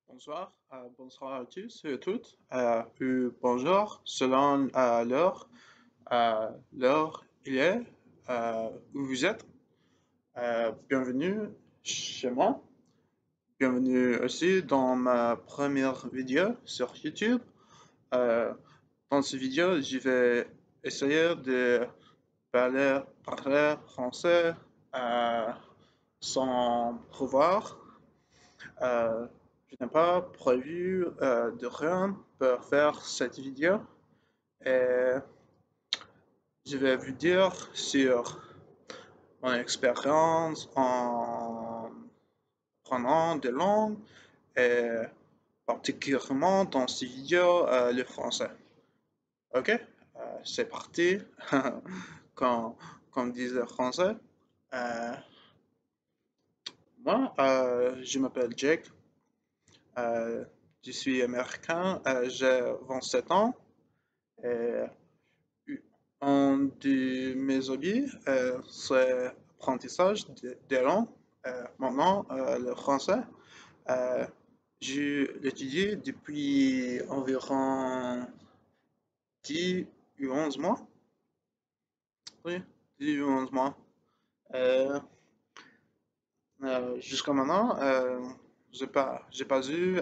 Bonsoir, bonsoir à tous et à toutes, ou bonjour selon l'heure il est, où vous êtes. Bienvenue chez moi. Bienvenue aussi dans ma première vidéo sur YouTube. Euh, Dans cette vidéo, je vais essayer de parler français euh, sans pouvoir. Euh, je n'ai pas prévu de rien pour faire cette vidéo et je vais vous dire sur mon expérience en prenant des langues et particulièrement dans cette vidéo le français. Ok, c'est parti. Quand, comme disent les Français. Euh, je m'appelle Jake. Euh, je suis américain. J'ai 27 ans. Et un de mes hobbies, c'est l'apprentissage des langues. Maintenant, le français, euh, je l'étudie depuis environ 10 ou 11 mois. Oui, 10 ou 11 mois. Euh, Jusqu'à maintenant, j'ai pas eu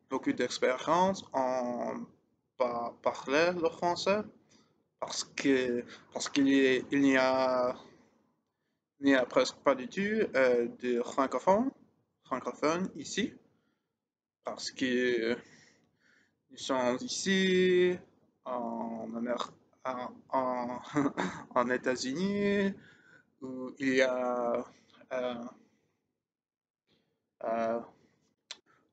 beaucoup d'expérience en parler le français parce que parce qu'il n'y a presque pas du tout de francophones ici parce que nous sommes ici en Amérique, en, en États-Unis où il y a euh, euh,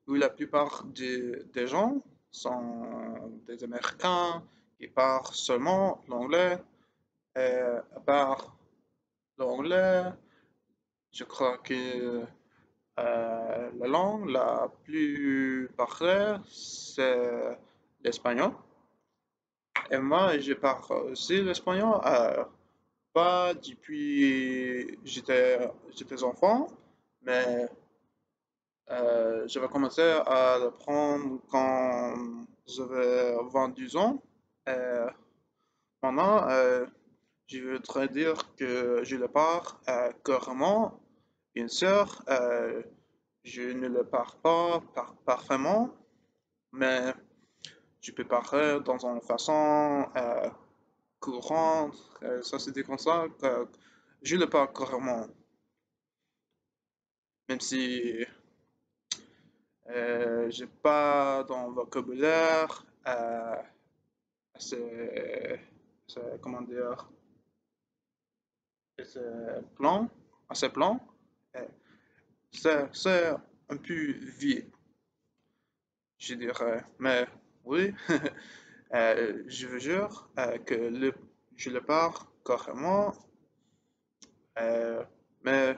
où la plupart des gens sont des Américains qui parlent seulement l'anglais. Et à part l'anglais, je crois que la langue la plus parlée, c'est l'espagnol. Et moi, je parle aussi l'espagnol, pas depuis j'étais enfant, mais je vais commencer à l'apprendre quand j'avais 22 ans. Et maintenant, je voudrais dire que je le parle couramment. Bien sûr, je ne le parle pas parfaitement, mais je peux parler dans une façon courante. Ça, c'est comme ça que je le parle couramment. Même si j'ai pas dans le vocabulaire assez, comment dire, assez assez plan. euh, c'est un peu vide, je dirais. Mais oui, je vous jure que je le parle carrément, euh, mais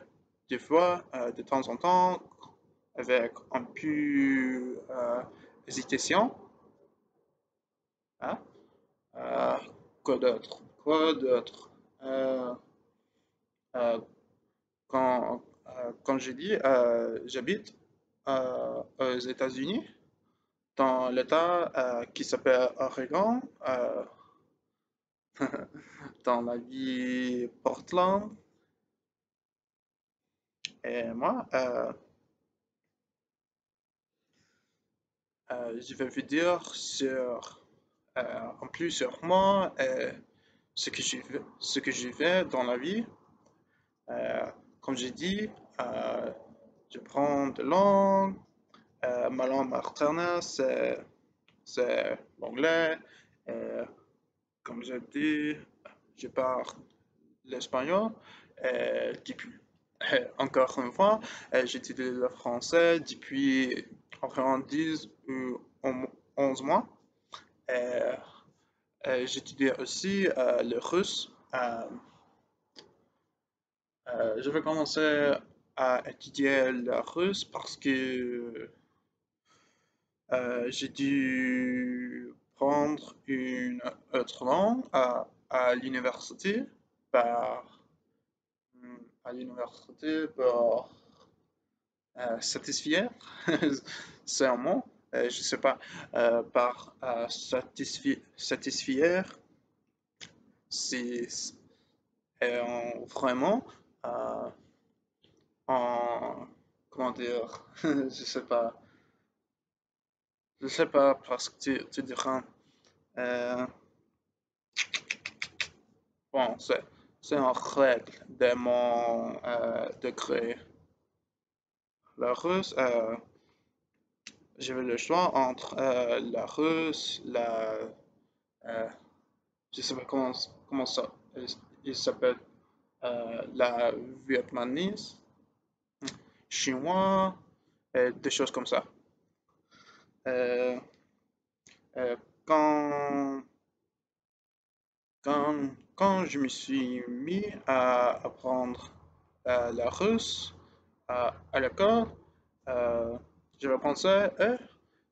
des fois, de temps en temps, avec un peu hésitation. Hein? Euh, Quoi d'autre? Quoi d'autre? Euh, euh, Quand j'ai dit, j'habite aux États-Unis, dans l'État qui s'appelle Oregon, dans la ville Portland. Et moi, je vais vous dire en plus sur moi et ce que j'ai fait dans la vie. Euh, Comme j'ai dit, euh, je prends de langue. Ma langue maternelle, c'est l'anglais. Euh, Comme j'ai dit, je parle l'espagnol. Depuis, encore une fois, j'étudie le français depuis environ 10 ou 11 mois. Euh, J'étudie aussi le russe. Je vais commencer à étudier le russe parce que j'ai dû prendre une autre langue à l'université par, à l'université pour satisfaire, c'est un mot, je sais pas, par satisfaire, c'est vraiment euh, en, comment dire, je sais pas parce que tu diras, euh, bon, c'est une règle de mon degré. La russe, j'avais le choix entre la russe, euh, je sais pas comment ça, il s'appelle, la vietnamese, chinois, des choses comme ça. Euh, euh, quand, quand je me suis mis à apprendre la russe à l'école, euh, j'avais pensé,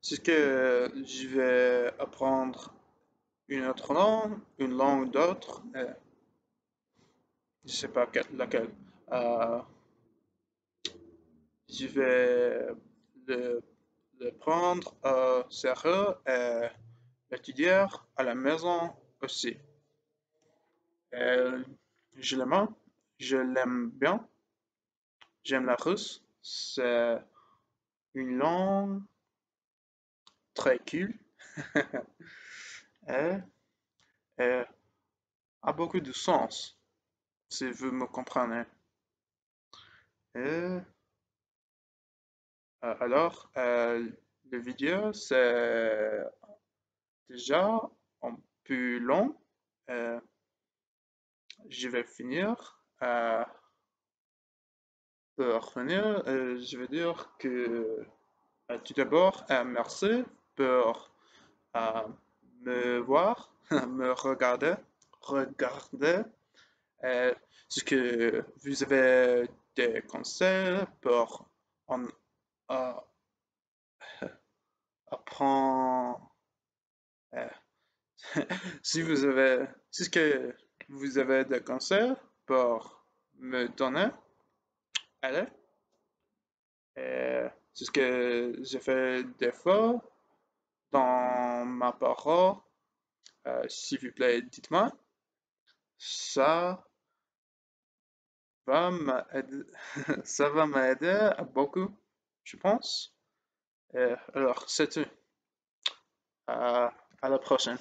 c'est que je vais apprendre une autre langue, une langue d'autre, je sais pas laquelle. Euh, je vais le, le prendre au sérieux et l'étudier à la maison aussi. Euh, je l'aime, je l'aime bien, j'aime la russe. C'est une langue très cool et, et a beaucoup de sens, si vous me comprenez. Et alors, le vidéo, c'est déjà un peu long. Euh, je vais finir. Pour finir, je vais dire que tout d'abord, merci pour euh, me voir, me regarder. Euh, Est-ce que vous avez des conseils pour en, euh, apprendre? euh, si vous avez, si ce que vous avez des conseils pour me donner, allez. C'est ce que j'ai fait des fois dans ma parole. S'il vous plaît, dites-moi. Ça va m'aider, ça va m'aider beaucoup, je pense. Alors, c'est tout. À la prochaine.